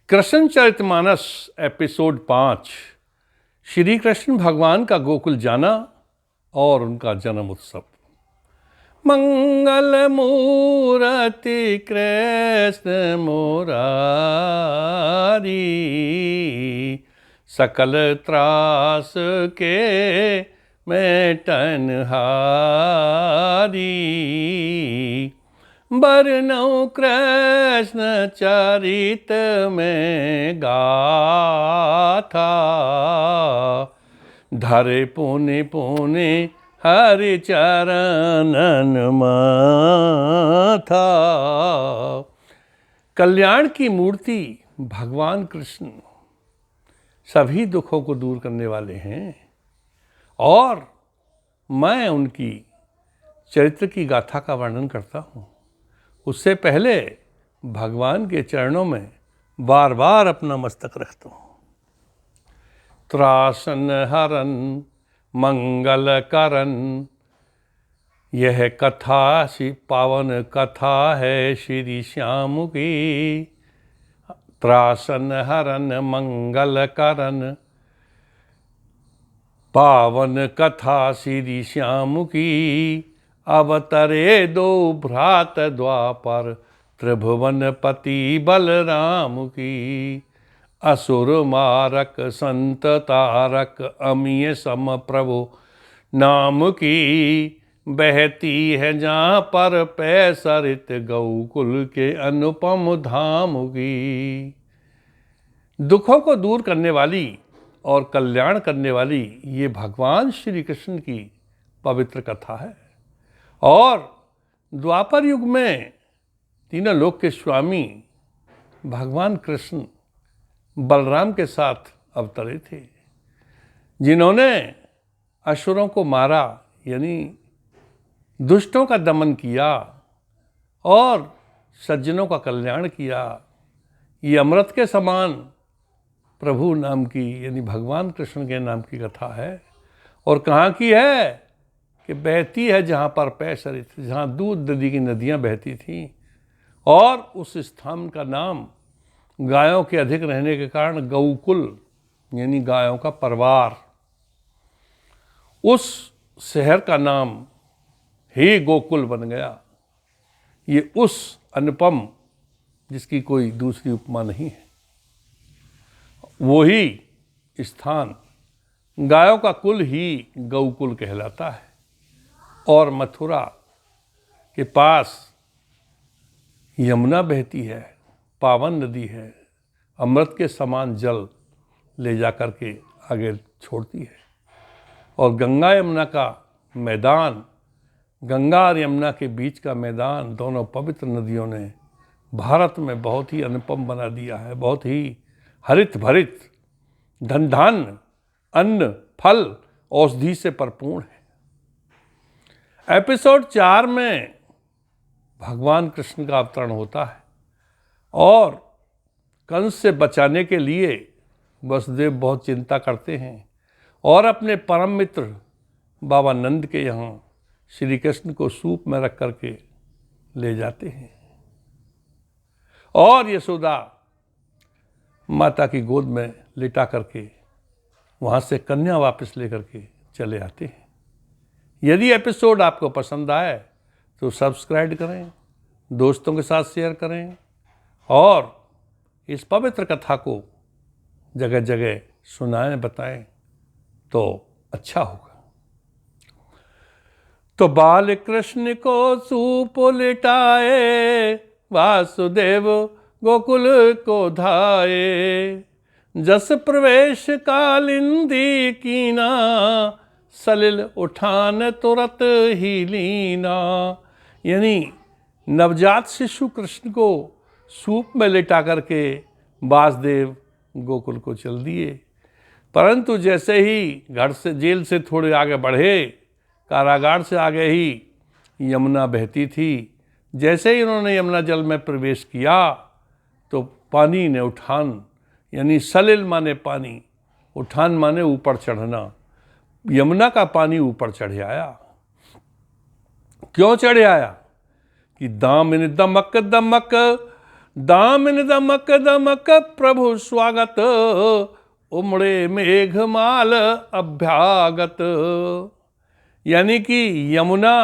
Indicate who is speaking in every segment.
Speaker 1: कृष्णचरितमानस episode 5 Shri Krishna भगवान का गोकुल जाना और उनका जन्म उत्सव। मंगल मूर्ति कृष्ण मुरारी, सकल त्रास के मेटनहारी। बरनौ कृष्ण चरित में गाथा, धरे पुनि पुनि हरि चरणन माथा। कल्याण की मूर्ति भगवान कृष्ण सभी दुखों को दूर करने वाले हैं और मैं उनकी चरित्र की गाथा का वर्णन करता हूँ। उससे पहले भगवान के चरणों में बार बार अपना मस्तक रखता हूँ। त्रासन हरन मंगल करन, यह कथा सी पावन कथा है श्री श्याम की। त्रासन हरन मंगल करन, पावन कथा श्री श्याम की। अवतरे दो भ्रात द्वापर, त्रिभुवन पति बलराम की। असुर मारक संत तारक, अमीय सम प्रभु नाम की। बहती है जहाँ पर पैसरित, गौकुल के अनुपम धाम की। दुखों को दूर करने वाली और कल्याण करने वाली ये भगवान श्री कृष्ण की पवित्र कथा है। और द्वापर युग में तीनों लोक के स्वामी भगवान कृष्ण बलराम के साथ अवतरे थे, जिन्होंने असुरों को मारा, यानी दुष्टों का दमन किया और सज्जनों का कल्याण किया। ये अमृत के समान प्रभु नाम की, यानी भगवान कृष्ण के नाम की कथा है। और कहाँ की है कि बहती है जहाँ पर पैसरित, जहाँ दूध दधी की नदियाँ बहती थीं, और उस स्थान का नाम गायों के अधिक रहने के कारण गौकुल, यानी गायों का परिवार, उस शहर का नाम ही गोकुल बन गया। ये उस अनुपम जिसकी कोई दूसरी उपमा नहीं है, वही स्थान गायों का कुल ही गौकुल कहलाता है। और मथुरा के पास यमुना बहती है, पावन नदी है, अमृत के समान जल ले जा कर के आगे छोड़ती है। और गंगा यमुना का मैदान, गंगा और यमुना के बीच का मैदान, दोनों पवित्र नदियों ने भारत में बहुत ही अनुपम बना दिया है। बहुत ही हरित भरित, धन धान्य, अन्न, फल, औषधि से भरपूर है। एपिसोड 4 में भगवान कृष्ण का अवतरण होता है और कंस से बचाने के लिए वसुदेव बहुत चिंता करते हैं और अपने परम मित्र बाबा नंद के यहाँ श्री कृष्ण को सूप में रख करके ले जाते हैं। और यशोदा माता की गोद में लिटा करके वहाँ से कन्या वापस लेकर के चले आते हैं। यदि एपिसोड आपको पसंद आए तो सब्सक्राइब करें, दोस्तों के साथ शेयर करें और इस पवित्र कथा को जगह जगह सुनाएं, बताएं तो अच्छा होगा। तो बाल कृष्ण को सूप लिटाए, वासुदेव गोकुल को धाये। जस प्रवेश कालिंदी कीना, सलिल उठान तुरत ही लीना। यानी नवजात शिशु कृष्ण को सूप में लिटा करके वासुदेव गोकुल को चल दिए। परंतु जैसे ही घर से, जेल से थोड़े आगे बढ़े, कारागार से आगे ही यमुना बहती थी। जैसे ही उन्होंने यमुना जल में प्रवेश किया तो पानी ने उठान, यानी सलिल माने पानी, उठान माने ऊपर चढ़ना, यमुना का पानी ऊपर चढ़ आया। क्यों चढ़ आया कि दामिनी दमक दमक दामिन दमक दमक प्रभु स्वागत, उमड़े मेघमाल अभ्यागत। यानी कि यमुना,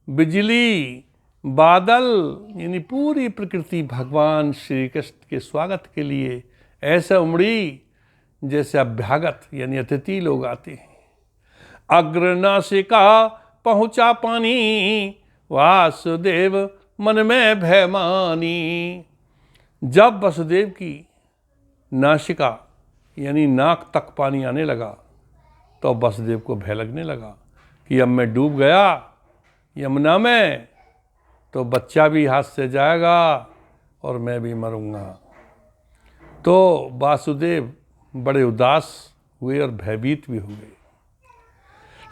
Speaker 1: बिजली, बादल, यानी पूरी प्रकृति भगवान श्री कृष्ण के स्वागत के लिए ऐसे उमड़ी जैसे अभ्यागत यानी अतिथि लोग आते हैं। अग्रनासिका पहुँचा पानी, वासुदेव मन में भय मानी। जब वसुदेव की नासिका यानी नाक तक पानी आने लगा तो वसुदेव को भय लगने लगा कि अब मैं डूब गया यमुना में तो बच्चा भी हाथ से जाएगा और मैं भी मरूंगा। तो वासुदेव बड़े उदास हुए और भयभीत भी हुए।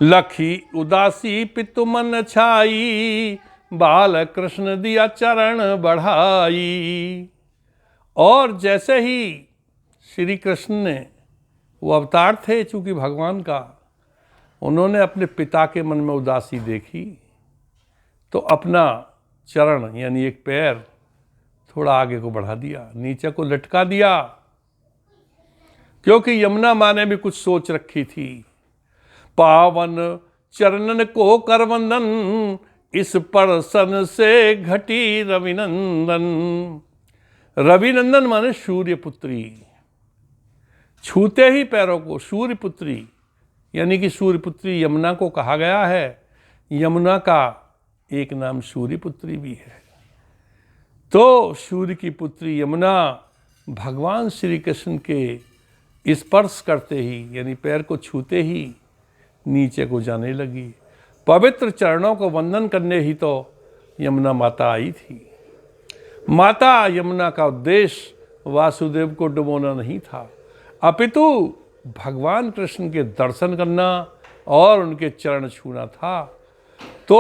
Speaker 1: लखी उदासी पितु मन छाई, बाल कृष्ण दिया चरण बढ़ाई। और जैसे ही श्री कृष्ण ने, वो अवतार थे चूंकि भगवान का, उन्होंने अपने पिता के मन में उदासी देखी तो अपना चरण यानी एक पैर थोड़ा आगे को बढ़ा दिया, नीचे को लटका दिया, क्योंकि यमुना माँ ने भी कुछ सोच रखी थी। पावन चरणन को कर वंदन, इस परसन से घटी रविनंदन। रविनंदन माने सूर्य पुत्री। छूते ही पैरों को सूर्य पुत्री यानी कि सूर्य पुत्री यमुना को कहा गया है। यमुना का एक नाम सूर्य पुत्री भी है। तो सूर्य की पुत्री यमुना भगवान श्री कृष्ण के स्पर्श करते ही यानी पैर को छूते ही नीचे को जाने लगी। पवित्र चरणों को वंदन करने ही तो यमुना माता आई थी। माता यमुना का उद्देश्य वासुदेव को डुबोना नहीं था, अपितु भगवान कृष्ण के दर्शन करना और उनके चरण छूना था। तो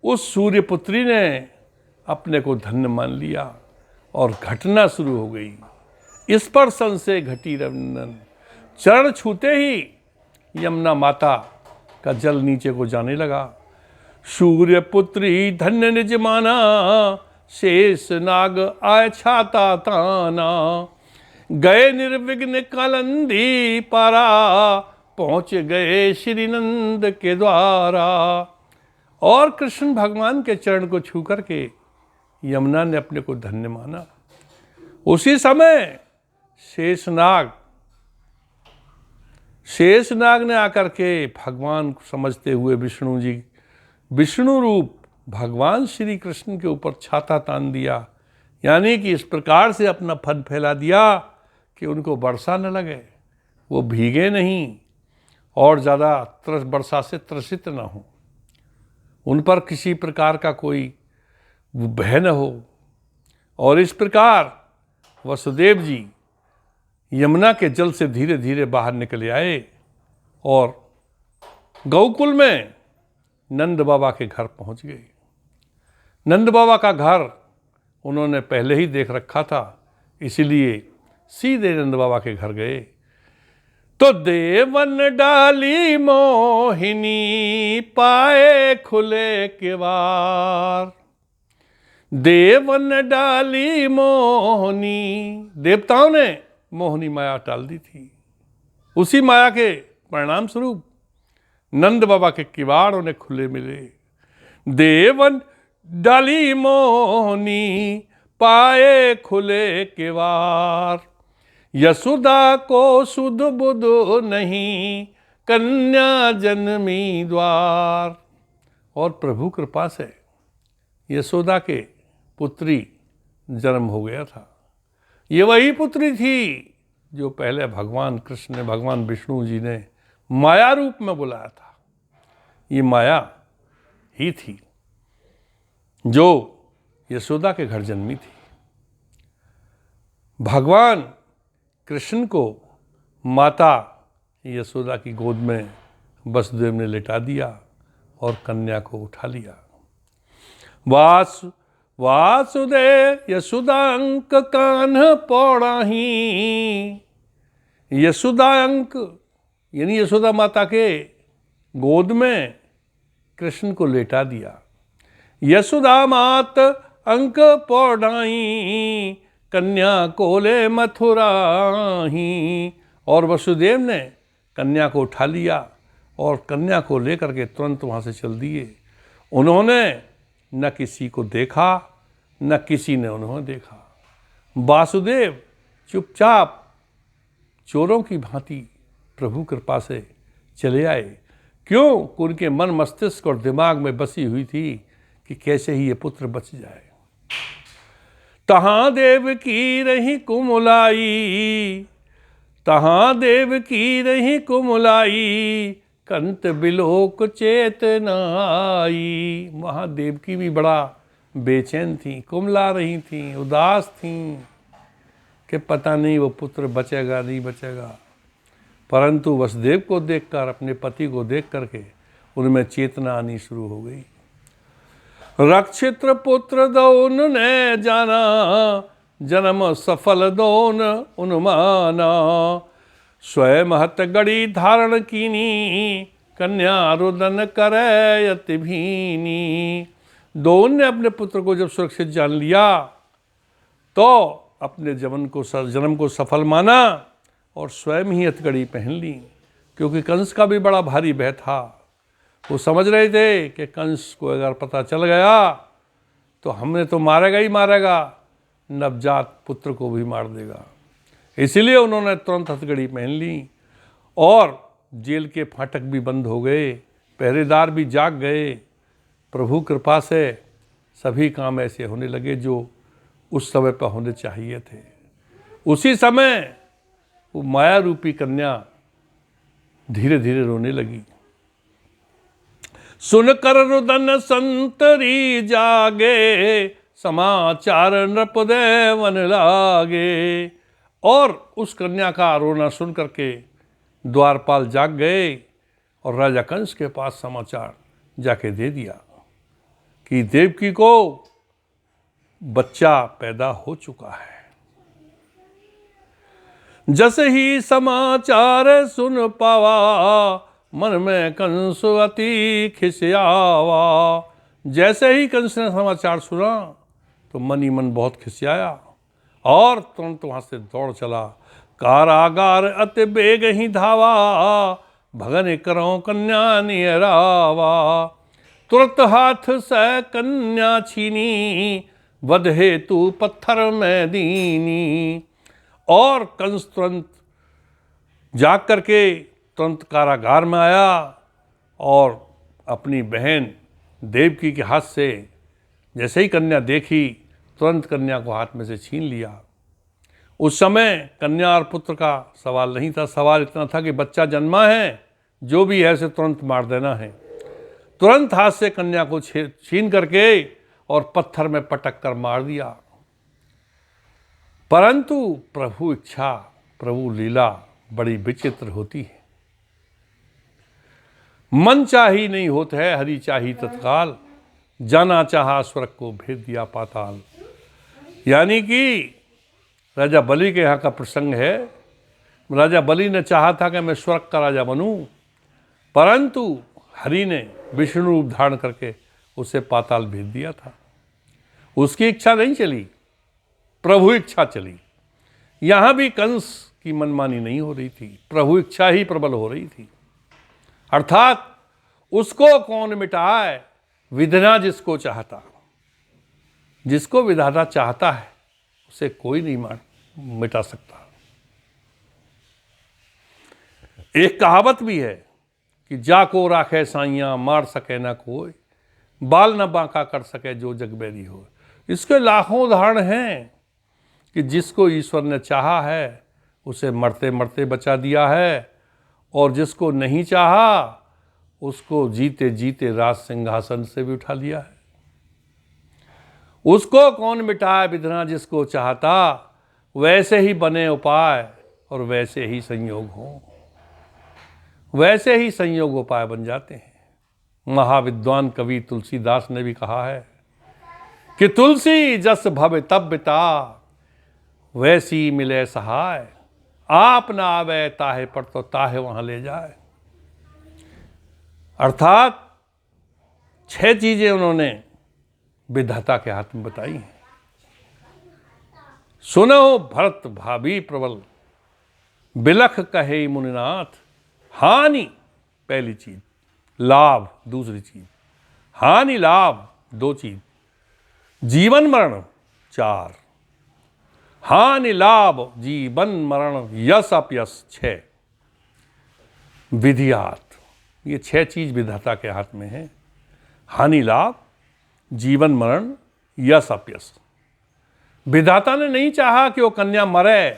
Speaker 1: उस सूर्यपुत्री ने अपने को धन्य मान लिया और घटना शुरू हो गई। स्पर्शन से घटी रविनंदन। चरण छूते ही यमुना माता का जल नीचे को जाने लगा। सूर्यपुत्री धन्य निज माना, शेष नाग आय छाता ताना। गए निर्विघ्न कालंदी पारा, पहुँच गए श्रीनंद के द्वारा। और कृष्ण भगवान के चरण को छू करके यमुना ने अपने को धन्य माना। उसी समय शेषनाग ने आकर के भगवान को समझते हुए विष्णु रूप भगवान श्री कृष्ण के ऊपर छाता तान दिया, यानी कि इस प्रकार से अपना फन फैला दिया कि उनको वर्षा न लगे, वो भीगे नहीं और ज़्यादा वर्षा से त्रसित न हो, उन पर किसी प्रकार का कोई भय न हो। और इस प्रकार वसुदेव जी यमुना के जल से धीरे धीरे बाहर निकले आए और गौकुल में नंद बाबा के घर पहुंच गए। नंद बाबा का घर उन्होंने पहले ही देख रखा था, इसीलिए सीधे नंद बाबा के घर गए। तो देवन डाली मोहिनी, पाए खुले किवार। देवन डाली मोहिनी, देवताओं ने मोहिनी माया टाल दी थी। उसी माया के परिणाम स्वरूप नंद बाबा के किवाड़ उन्हें खुले मिले। देवन डाली मोहिनी, पाए खुले किवाड़। यशोदा को सुध बुध नहीं, कन्या जन्मी द्वार। और प्रभु कृपा से यशोदा के पुत्री जन्म हो गया था। ये वही पुत्री थी जो पहले भगवान कृष्ण ने, भगवान विष्णु जी ने माया रूप में बुलाया था। ये माया ही थी जो यशोदा के घर जन्मी थी। भगवान कृष्ण को माता यशोदा की गोद में वसुदेव ने लेटा दिया और कन्या को उठा लिया। वासुदेव यशोदा अंक कान्ह पौड़ाही। यशोदा अंक यानी यशोदा माता के गोद में कृष्ण को लेटा दिया। यशोदा मात अंक पौड़ाई, कन्या को ले मथुराही। और वसुदेव ने कन्या को उठा लिया और कन्या को लेकर के तुरंत वहाँ से चल दिए। उन्होंने न किसी को देखा, न किसी ने उन्हें देखा। वासुदेव चुपचाप चोरों की भांति प्रभु कृपा से चले आए। क्यों? उनके मन मस्तिष्क और दिमाग में बसी हुई थी कि कैसे ही ये पुत्र बच जाए। तहाँ देव की रही कुमलाई, तहाँ देव की रही कुमलाई, कंत बिलोक चेतना आई। महादेव की भी बड़ा बेचैन थी, कुमला रही थी, उदास थी कि पता नहीं वो पुत्र बचेगा नहीं बचेगा। परंतु वसुदेव को देखकर, अपने पति को देख करके उनमें चेतना आनी शुरू हो गई। रक्षित पुत्र दौन ने जाना, जन्म सफल दौन उन्माना, स्वयं हत गड़ी धारण कीनी, कन्या रुदन करे यति भीनी। दौन ने अपने पुत्र को जब सुरक्षित जान लिया तो अपने जन्म को सफल माना और स्वयं ही हथकड़ी पहन ली। क्योंकि कंस का भी बड़ा भारी भय था। वो समझ रहे थे कि कंस को अगर पता चल गया तो हमने तो मारेगा ही मारेगा, नवजात पुत्र को भी मार देगा। इसीलिए उन्होंने तुरंत हथकड़ी पहन ली और जेल के फाटक भी बंद हो गए, पहरेदार भी जाग गए। प्रभु कृपा से सभी काम ऐसे होने लगे जो उस समय पर होने चाहिए थे। उसी समय वो माया रूपी कन्या धीरे धीरे रोने लगी। सुनकर रुदन संतरी जागे, समाचार नृपदेवन लागे। और उस कन्या का रोना सुन करके द्वारपाल जाग गए और राजा कंस के पास समाचार जाके दे दिया कि देवकी को बच्चा पैदा हो चुका है। जैसे ही समाचार सुन पावा, मन में कंस अति खिसियावा। जैसे ही कंस ने समाचार सुना तो मन ही मन बहुत खिसियाया और तुरंत वहां से दौड़ चला। कारागार अति बेग ही धावा, भगन करो कन्या नियरावा। तुरंत हाथ से कन्या छीनी, वध हेतु पत्थर में दीनी। और कंस तुरंत जाग करके तुरंत कारागार में आया और अपनी बहन देवकी के हाथ से जैसे ही कन्या देखी, तुरंत कन्या को हाथ में से छीन लिया। उस समय कन्या और पुत्र का सवाल नहीं था, सवाल इतना था कि बच्चा जन्मा है, जो भी है उसे तुरंत मार देना है। तुरंत हाथ से कन्या को छीन करके और पत्थर में पटक कर मार दिया। परंतु प्रभु इच्छा, प्रभु लीला बड़ी विचित्र होती है। मन चाही नहीं होता है, हरि चाही तत्काल, जाना चाहा स्वर्ग को भेद दिया पाताल। यानी कि राजा बलि के यहाँ का प्रसंग है। राजा बलि ने चाहा था कि मैं स्वर्ग का राजा बनूं, परंतु हरि ने विष्णु रूप धारण करके उसे पाताल भेज दिया था। उसकी इच्छा नहीं चली, प्रभु इच्छा चली। यहाँ भी कंस की मनमानी नहीं हो रही थी, प्रभु इच्छा ही प्रबल हो रही थी। अर्थात उसको कौन मिटाए, विधना जिसको चाहता। जिसको विधाता चाहता है उसे कोई नहीं मिटा सकता। एक कहावत भी है कि जाको राखे साइयां, मार सके ना कोई, बाल न बांका कर सके जो जगबैरी हो। इसके लाखों उदाहरण हैं कि जिसको ईश्वर ने चाहा है उसे मरते मरते बचा दिया है, और जिसको नहीं चाहा उसको जीते जीते राज सिंहासन से भी उठा लिया है। उसको कौन मिटाए विधना जिसको चाहता, वैसे ही बने उपाय और वैसे ही संयोग हो। वैसे ही संयोग उपाय बन जाते हैं। महाविद्वान कवि तुलसीदास ने भी कहा है कि तुलसी जस भव तब बिता, वैसी मिले सहाय, आप ना आवे ताहे पर तो ताहे वहां ले जाए। अर्थात 6 चीजें उन्होंने विधाता के हाथ में बताई हैं। सुनो भरत भाभी प्रबल, बिलख कहे मुनिनाथ। हानि पहली चीज, लाभ दूसरी चीज, हानि लाभ दो चीज, जीवन मरण चार, हानि लाभ जीवन मरण यश अपयश छह, विधियात। ये छह चीज विधाता के हाथ में है। हानि लाभ, जीवन मरण, यश अपयश। विधाता ने नहीं चाहा कि वो कन्या मरे।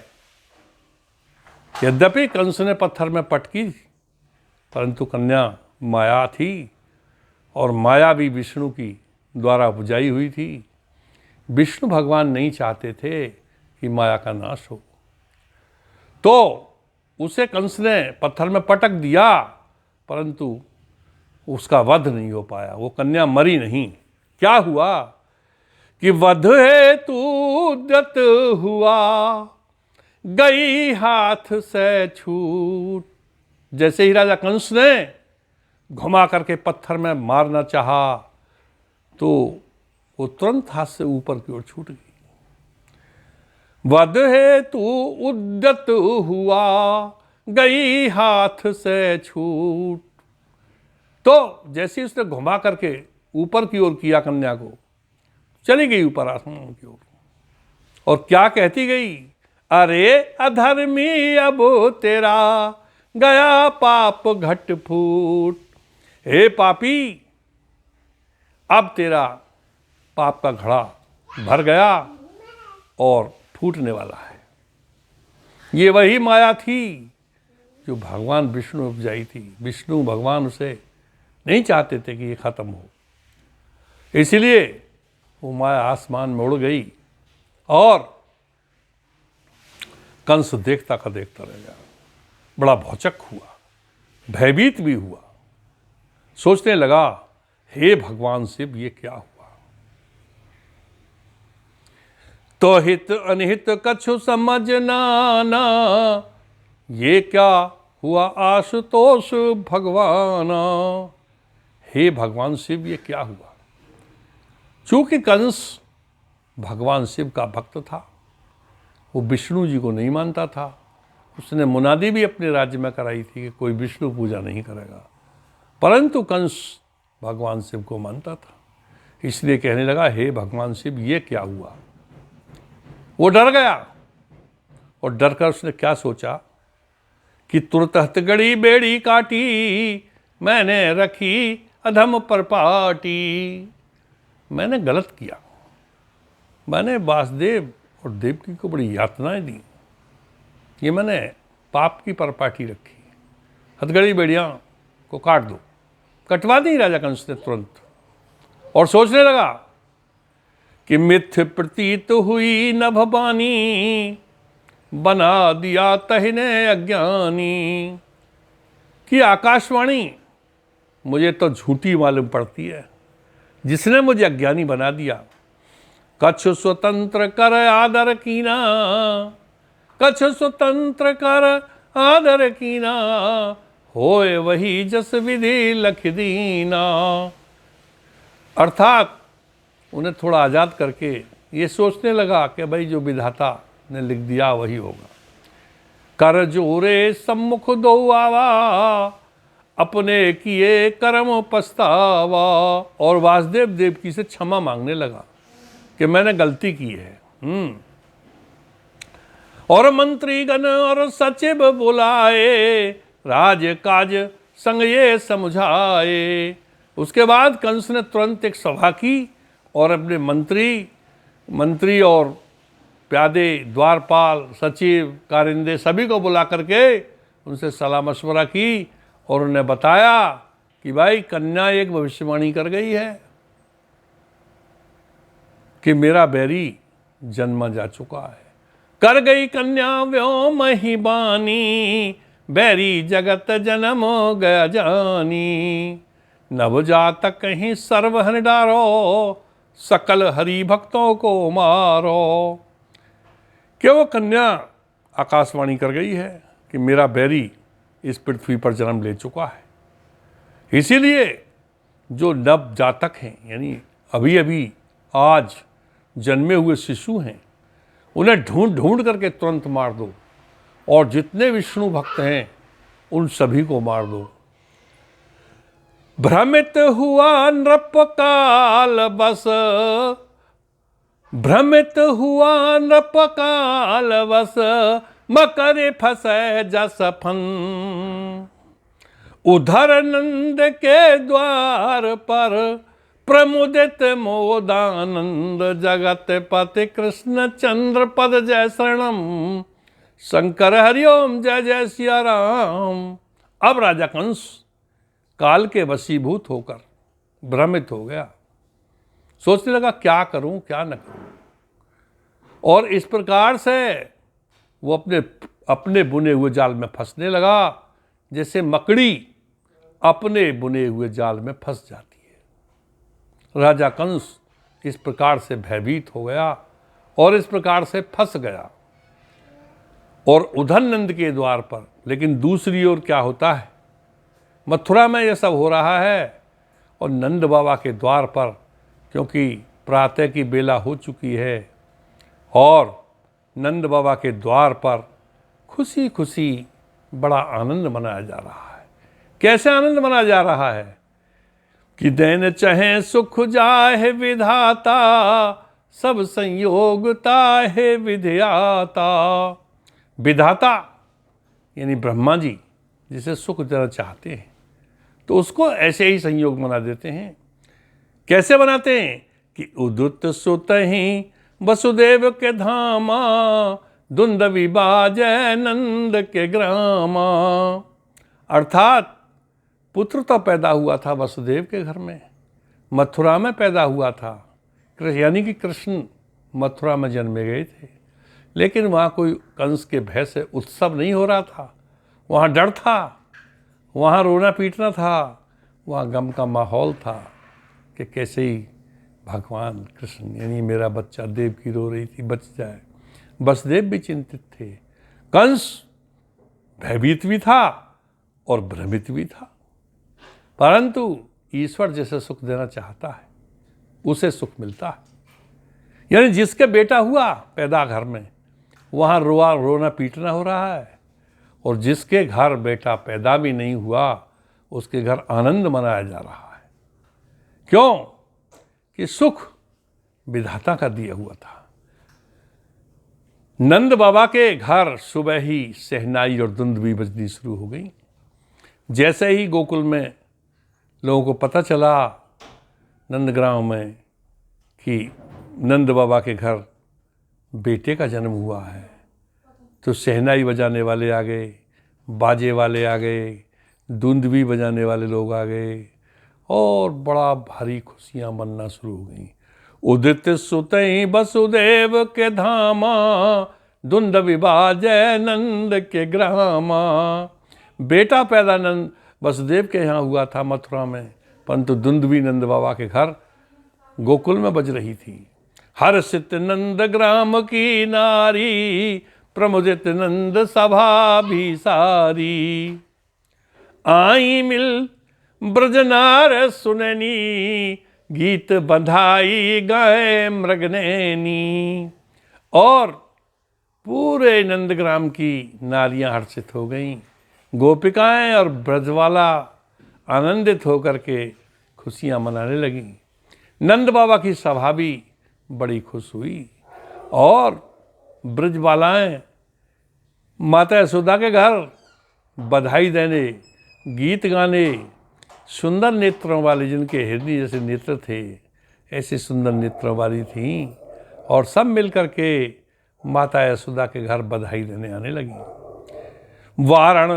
Speaker 1: यद्यपि कंस ने पत्थर में पटकी, परंतु कन्या माया थी और माया भी विष्णु की द्वारा उपजाई हुई थी। विष्णु भगवान नहीं चाहते थे कि माया का नाश हो, तो उसे कंस ने पत्थर में पटक दिया, परंतु उसका वध नहीं हो पाया। वो कन्या मरी नहीं। क्या हुआ कि वध हेतु उद्यत हुआ, गई हाथ से छूट। जैसे ही राजा कंस ने घुमा करके पत्थर में मारना चाहा, तो वो तुरंत हाथ से ऊपर की ओर छूट गई। वध हेतु उद्यत हुआ, गई हाथ से छूट। तो जैसे ही उसने घुमा करके ऊपर की ओर किया कन्या को, चली गई ऊपर आसमान की ओर। और क्या कहती गई? अरे अधर्मी अब तेरा गया पाप घट फूट। हे पापी, अब तेरा पाप का घड़ा भर गया और फूटने वाला है। ये वही माया थी जो भगवान विष्णु उपजाई थी। विष्णु भगवान उसे नहीं चाहते थे कि ये खत्म हो, इसलिए वो माया आसमान में उड़ गई और कंस देखता का देखता रह गया। बड़ा भौचक हुआ, भयभीत भी हुआ, सोचने लगा, हे भगवान शिव, ये क्या हुआ? तो हित अनहित कछु समझ नाना, ये क्या हुआ आशुतोष भगवाना। हे भगवान शिव, ये क्या हुआ? चूंकि कंस भगवान शिव का भक्त था, वो विष्णु जी को नहीं मानता था। उसने मुनादी भी अपने राज्य में कराई थी कि कोई विष्णु पूजा नहीं करेगा, परंतु कंस भगवान शिव को मानता था। इसलिए कहने लगा, हे भगवान शिव, ये क्या हुआ? वो डर गया और डरकर उसने क्या सोचा कि तुरत हथकड़ी बेड़ी काटी, मैंने रखी अधम पर पाटी। मैंने गलत किया, मैंने वासुदेव और देवकी को बड़ी यातनाएं दी, ये मैंने पाप की परपाटी रखी। हथकड़ी बेड़ियां को काट दो। कटवा दी राजा कंस ने तुरंत, और सोचने लगा कि मिथ्य प्रतीत हुई नभ बानी, बना दिया तहिने अज्ञानी। कि आकाशवाणी मुझे तो झूठी मालूम पड़ती है, जिसने मुझे अज्ञानी बना दिया। कछु स्वतंत्र कर आदर कीना, कछु स्वतंत्र कर आदर कीना, होए वही जस विधि लख दीना। अर्थात उन्हें थोड़ा आज़ाद करके ये सोचने लगा कि भाई जो विधाता ने लिख दिया वही होगा। कर जोरे सम्मुख दो आवा, अपने किए कर्म पछतावा। और वासुदेव देवकी से क्षमा मांगने लगा कि मैंने गलती की है। और मंत्रीगण और सचिव बुलाए, राज काज संग ये समझाए। उसके बाद कंस ने तुरंत एक सभा की और अपने मंत्री और प्यादे, द्वारपाल, सचिव, कारिंदे सभी को बुला करके उनसे सलाह मशवरा की और उन्हें बताया कि भाई कन्या एक भविष्यवाणी कर गई है कि मेरा बैरी जन्मा जा चुका है। कर गई कन्या व्योम ही बानी, बैरी जगत जन्म गया जानी। नवजातक कहीं सर्वहन डारो, सकल हरि भक्तों को मारो। कि वो कन्या आकाशवाणी कर गई है कि मेरा बैरी इस पृथ्वी पर जन्म ले चुका है। इसीलिए जो नवजातक हैं, यानी अभी अभी आज जन्मे हुए शिशु हैं उन्हें ढूंढ ढूंढ करके तुरंत मार दो, और जितने विष्णु भक्त हैं उन सभी को मार दो। भ्रमित हुआ नृप काल बस, भ्रमित हुआ नृप काल बस, मकर फंसे जस फन। उधर नंद के द्वार पर प्रमुदित मोदानंद, जगत पति कृष्ण चंद्र पद जय शरणम, शंकर हरिओम जय जय सिया राम। अब राजा कंस काल के वशीभूत होकर भ्रमित हो गया, सोचने लगा क्या करूं क्या न करूं, और इस प्रकार से वो अपने बुने हुए जाल में फंसने लगा, जैसे मकड़ी अपने बुने हुए जाल में फंस जाती है। राजा कंस इस प्रकार से भयभीत हो गया और इस प्रकार से फंस गया। और उधर नंद के द्वार पर, लेकिन दूसरी ओर क्या होता है, मथुरा में यह सब हो रहा है और नंद बाबा के द्वार पर, क्योंकि प्रातः की बेला हो चुकी है और नंद बाबा के द्वार पर खुशी खुशी बड़ा आनंद मनाया जा रहा है। कैसे आनंद मनाया जा रहा है कि दैन चाहे सुख जाहे विधाता, सब संयोगता है विधियाता। विधाता यानी ब्रह्मा जी जिसे सुख देना चाहते हैं तो उसको ऐसे ही संयोग बना देते हैं। कैसे बनाते हैं कि उदुत सुत ही वसुदेव के धामा, दुंदवी बाजय नंद के ग्रामा। अर्थात पुत्र तो पैदा हुआ था वसुदेव के घर में, मथुरा में पैदा हुआ था, यानी कि कृष्ण मथुरा में जन्मे गए थे, लेकिन वहाँ कोई कंस के भय से उत्सव नहीं हो रहा था, वहाँ डर था, वहाँ रोना पीटना था, वहाँ गम का माहौल था कि कैसे ही भगवान कृष्ण यानी मेरा बच्चा देवकी रो रही थी बच जाए। वसुदेव भी चिंतित थे, कंस भयभीत भी था और भ्रमित भी था, परंतु ईश्वर जैसे सुख देना चाहता है उसे सुख मिलता है। यानी जिसके बेटा हुआ पैदा घर में, वहाँ रोना पीटना हो रहा है, और जिसके घर बेटा पैदा भी नहीं हुआ उसके घर आनंद मनाया जा रहा है। क्यों? कि सुख विधाता का दिया हुआ था। नंद बाबा के घर सुबह ही शहनाई और दुंदुभी बजनी शुरू हो गई। जैसे ही गोकुल में लोगों को पता चला नंदग्राम में कि नंद बाबा के घर बेटे का जन्म हुआ है, तो शहनाई बजाने वाले आ गए, बाजे वाले आ गए, दुंदुभी बजाने वाले लोग आ गए और बड़ा भारी खुशियां मनना शुरू हो गई। उदित सुतई वसुदेव के धामा, दुंदुभी बाजय नंद के ग्रामा। बेटा पैदा नंद वसुदेव के यहाँ हुआ था मथुरा में, परंतु दुंदुभी नंद बाबा के घर गोकुल में बज रही थी। हर्षित नंद ग्राम की नारी, प्रमुदित नंद सभा भी सारी। आई मिल ब्रजनार सुननी, गीत बंधाई गाए मृगनैनी। और पूरे नंदग्राम की नारियां हर्षित हो गईं, गोपिकाएं और ब्रजवाला आनंदित होकर के खुशियां मनाने लगीं। नंद बाबा की सभा भी बड़ी खुश हुई और ब्रजबालाएं माता यशोदा के घर बधाई देने, गीत गाने, सुंदर नेत्रों वाली, जिनके हिरनी जैसे नेत्र थे ऐसे सुंदर नेत्रों वाली थीं, और सब मिलकर के माता यशोदा के घर बधाई देने आने लगी। वारण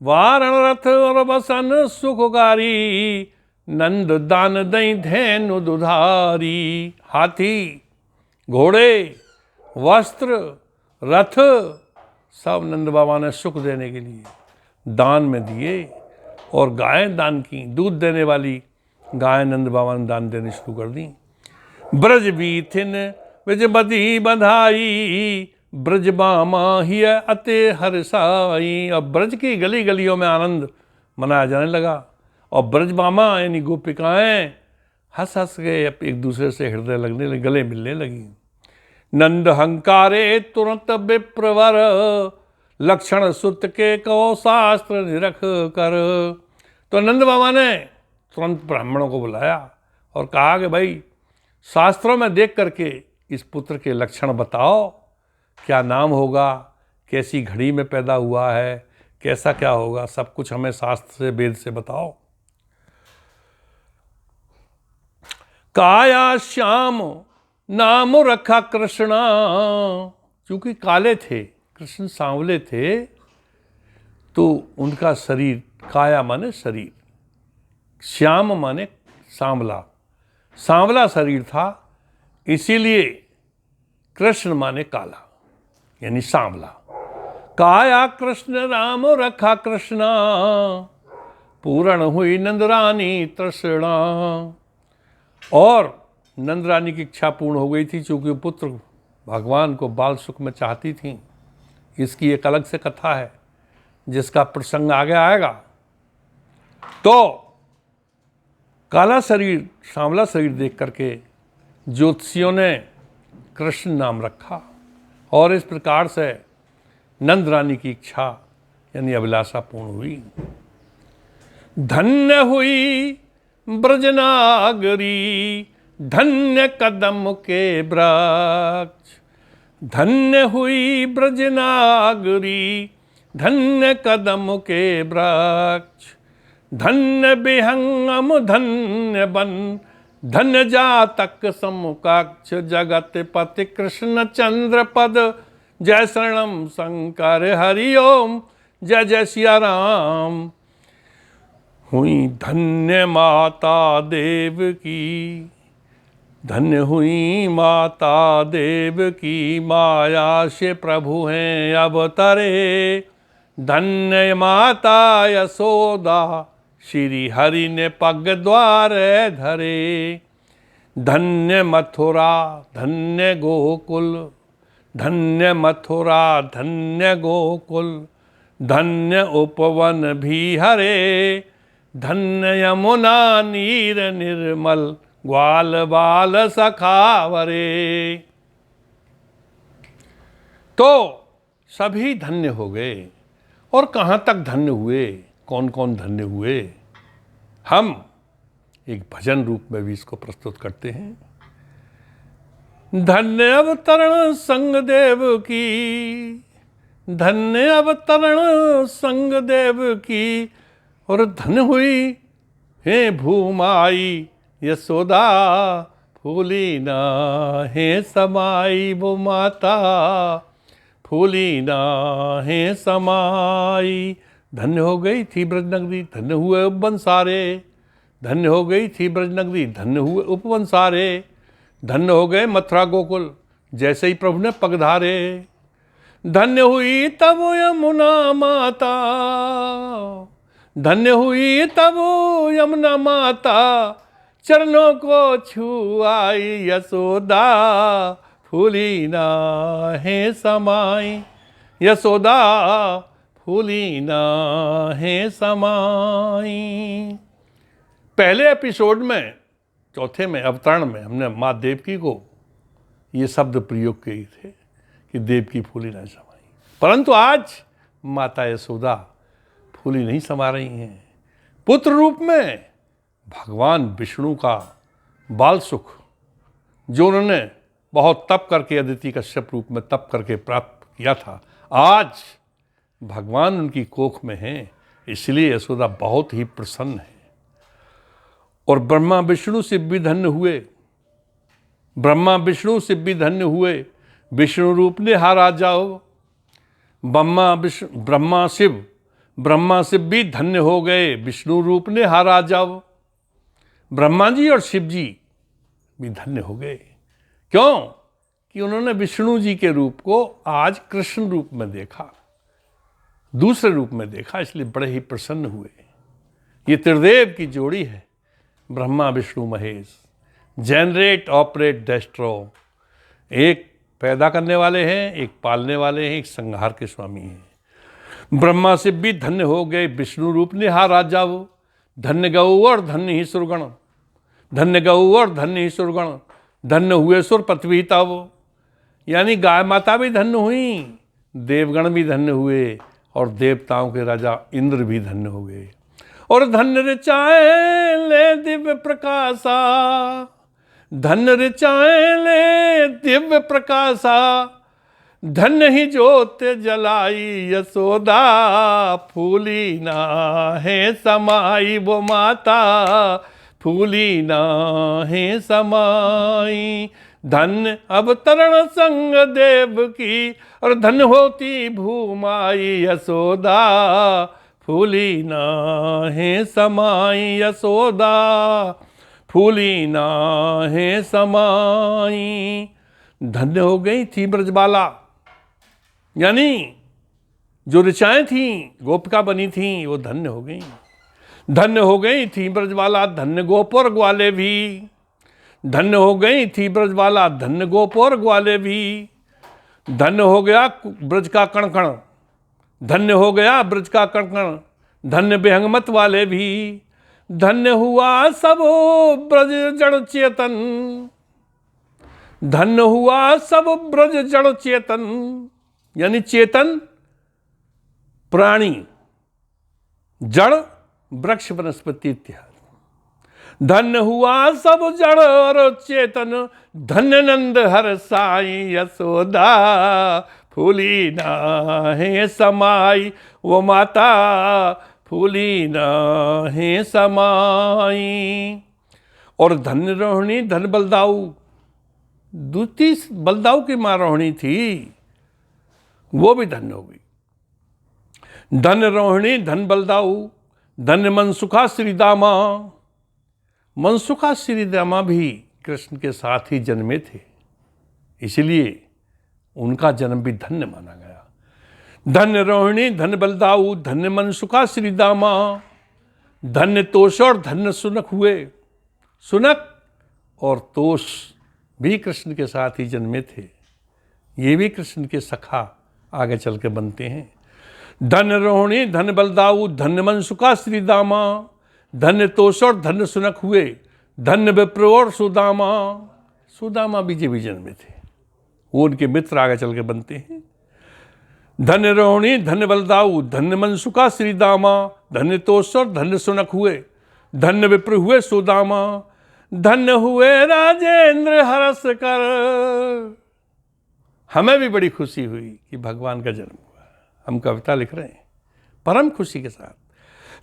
Speaker 1: वारण रथ और बसन सुखकारी, नंद दान दई धेनु दुधारी। हाथी, घोड़े, वस्त्र, रथ सब नंद बाबा ने सुख देने के लिए दान में दिए, और गायें दान की, दूध देने वाली गायें नंद बाबा ने दान देनी शुरू कर दी। ब्रज बीथिन विजबदी बधाई, ब्रज बामा ही अते हर्षाई। और ब्रज की गली गलियों में आनंद मनाया जाने लगा, और ब्रज बामा यानी गोपिकाएं हंस हंस के एक दूसरे से हृदय लगने लगे, गले मिलने लगी। नंद हंकारे तुरंत विप्रवर, लक्षण सुत के कहो शास्त्र निरख कर। तो नंद बाबा ने तुरंत ब्राह्मणों को बुलाया और कहा कि भाई शास्त्रों में देख करके इस पुत्र के लक्षण बताओ, क्या नाम होगा, कैसी घड़ी में पैदा हुआ है, कैसा क्या होगा, सब कुछ हमें शास्त्र से वेद से बताओ। काया श्याम नाम रखा कृष्णा, क्योंकि काले थे, कृष्ण सांवले थे, तो उनका शरीर, काया माने शरीर, श्याम माने सांवला, सांवला शरीर था, इसीलिए कृष्ण माने काला यानी सांवला। काया कृष्ण राम रखा कृष्णा, पूर्ण हुई नंदरानी तृष्णा। और नंदरानी की इच्छा पूर्ण हो गई थी, क्योंकि पुत्र भगवान को बाल सुख में चाहती थी। इसकी एक अलग से कथा है जिसका प्रसंग आगे आएगा। तो काला शरीर, सांवला शरीर देख करके ज्योतिषियों ने कृष्ण नाम रखा, और इस प्रकार से नंद रानी की इच्छा यानी अभिलाषा पूर्ण हुई। धन्य हुई ब्रजनागरी, धन्य कदम के वृक्ष, धन्य हुई ब्रजनागरी, धन्य कदम के वृक्ष, धन्य विहंगम धन्य बन, धन्य जातक समकक्ष, जगत पति कृष्ण चंद्र पद, जय शरणम शंकर हरि ओम, जय जय सिया राम। हुई धन्य माता देव की, धन्य हुई माता देव की, माया से प्रभु हैं अवतरे, धन्य माता यशोदा, श्री हरि ने पग द्वार धरे। धन्य मथुरा धन्य गोकुल, धन्य मथुरा धन्य गोकुल, धन्य उपवन भी हरे, धन्य यमुना नीर निर्मल, ग्वाल बाल सखावरे। तो सभी धन्य हो गए। और कहाँ तक धन्य हुए, कौन कौन धन्य हुए, हम एक भजन रूप में भी इसको प्रस्तुत करते हैं। धन्य अवतरण संग देव की, धन्य अवतरण संग देव की, और धन्य हुई हे भूमाई यशोदा, फूली ना है समाई वो माता, फूली ना है समाई। धन्य हो गई थी ब्रजनगरी, धन्य हुए उपवन सारे, धन्य हो गई थी ब्रजनगरी, धन्य हुए उपवन सारे, धन्य हो गए मथुरा गोकुल, जैसे ही प्रभु ने पग धारे। धन्य हुई तब यमुना माता, धन्य हुई तब यमुना माता, चरणों को छुआई यशोदा, फूली ना है समाई, यशोदा फूली ना है समाई। पहले एपिसोड में, चौथे में, अवतरण में, हमने माँ देवकी को ये शब्द प्रयोग किए थे कि देवकी फूली ना समाई, परंतु आज माता यशोदा फूली नहीं समा रही हैं। पुत्र रूप में भगवान विष्णु का बाल सुख, जो उन्होंने बहुत तप करके अदिति कश्यप रूप में तप करके प्राप्त किया था, आज भगवान उनकी कोख में हैं, इसलिए यशोदा बहुत ही प्रसन्न है। और ब्रह्मा विष्णु से भी धन्य हुए, ब्रह्मा विष्णु से भी धन्य हुए, विष्णु रूप ने हारा जाओ। ब्रह्मा शिव भी धन्य हो गए, विष्णु रूप ने हारा जाओ। ब्रह्मा जी और शिव जी भी धन्य हो गए। क्यों? कि उन्होंने विष्णु जी के रूप को आज कृष्ण रूप में देखा, दूसरे रूप में देखा, इसलिए बड़े ही प्रसन्न हुए। ये त्रिदेव की जोड़ी है, ब्रह्मा विष्णु महेश, जनरेट ऑपरेट डेस्ट्रो। एक पैदा करने वाले हैं, एक पालने वाले हैं, एक संहार के स्वामी हैं। ब्रह्मा से भी धन्य हो गए, विष्णु रूप ने हारा जाओ। धन्य गौ और धन्य ही सुरगण, धन्य गऊ और धन्य सुरगण, धन्य हुए सुर पृथ्वी तब। यानी गाय माता भी धन्य हुई, देवगण भी धन्य हुए और देवताओं के राजा इंद्र भी धन्य हो गए। और धन्य ऋचाए ले दिव्य प्रकाशा, धन्य ऋचाए ले दिव्य प्रकाशा, धन्य ही ज्योत जलाई यशोदा, फूली ना है समाई वो माता, फूली ना है समाई। धन्य अवतरण संग देव की, और धन्य होती भूमाई यशोदा, फूली ना है समाई यशोदा, फूली ना है समाई। धन्य हो गई थी ब्रजबाला, यानी जो ऋचाएं थीं, गोपिका बनी थीं, वो धन्य हो गई। धन्य हो गई थी ब्रजबाला, धन्य गोपोर ग्वाले भी, धन्य हो गई थी ब्रजबाला, धन्य गोपोर ग्वाले भी। धन्य हो गया ब्रज का कण कण, धन्य हो गया ब्रज का कण कण, धन्य बेहंगमत वाले भी। धन्य हुआ सब ब्रज जड़ चेतन, धन्य हुआ सब ब्रज जड़ चेतन, यानी चेतन प्राणी, जड़ वृक्ष वनस्पति इत्यादि। धन्य हुआ सब जड़ और चेतन, धन्य नंद हर साई यशोदा, फूली ना है समाई वो माता, फूली ना है समाई। और धन्य रोहिणी धन बलदाऊ, दूसरी बलदाऊ की मां रोहिणी थी, वो भी धन्य हो गई। धन्य रोहिणी धन बलदाऊ, धन्य मनसुखा श्रीदामा। मनसुखा श्रीदामा भी कृष्ण के साथ ही जन्मे थे, इसलिए उनका जन्म भी धन्य माना गया। धन्य रोहिणी धन्य बलदाऊ, धन्य मनसुखा श्रीदामा, धन्य तोष और धन्य सुनक हुए। सुनक और तोष भी कृष्ण के साथ ही जन्मे थे, ये भी कृष्ण के सखा आगे चल के बनते हैं। धन्य रोहिणी धन्य बलदाऊ, धन्य मनसुखा श्रीदामा, धन्य तोष और धन्य सुनक हुए। धन्य विप्र और सुदामा, सुदामा भी जन्मे थे, वो उनके मित्र आगे चल के बनते हैं। धन्य रोहिणी धन्य बलदाऊ, धन्य मनसुखा श्रीदामा, धन्य तोष और धन्य सुनक हुए। धन्य विप्र हुए सुदामा, धन्य हुए राजेंद्र हरस कर। हमें भी बड़ी खुशी हुई कि भगवान का जन्म हुआ, हम कविता लिख रहे हैं परम खुशी के साथ।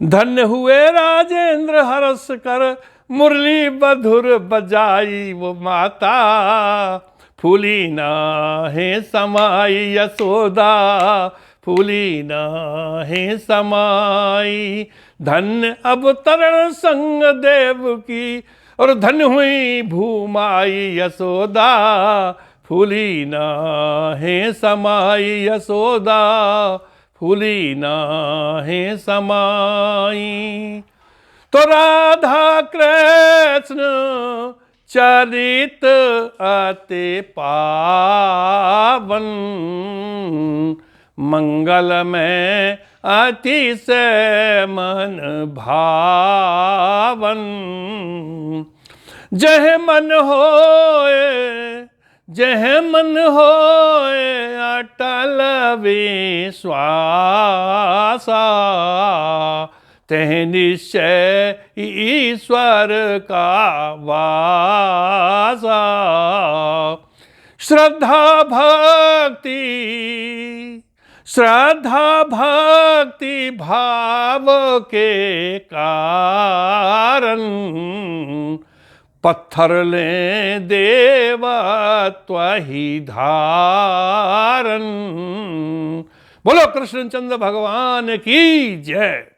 Speaker 1: धन्य हुए राजेंद्र हरस कर, मुरली मधुर बजाई वो माता, फूली ना है समाई यशोदा, फूली ना है समाई। धन्य अवतरण संग देव की, और धन्य हुई भूमाई यशोदा, फूली ना है समाई यशोदा, फूली ना है समाई। तो राधा कृष्ण चरित अति पावन, मंगल में अतिशय मन भावन। जह मन होए, जह मन होए अटल विश्वासा, तह निश्चय ईश्वर का वासा। श्रद्धा भक्ति, श्रद्धा भक्ति भाव के कारण, पत्थर ले देवत्व ही धारण। बोलो कृष्णचंद्र भगवान की जय।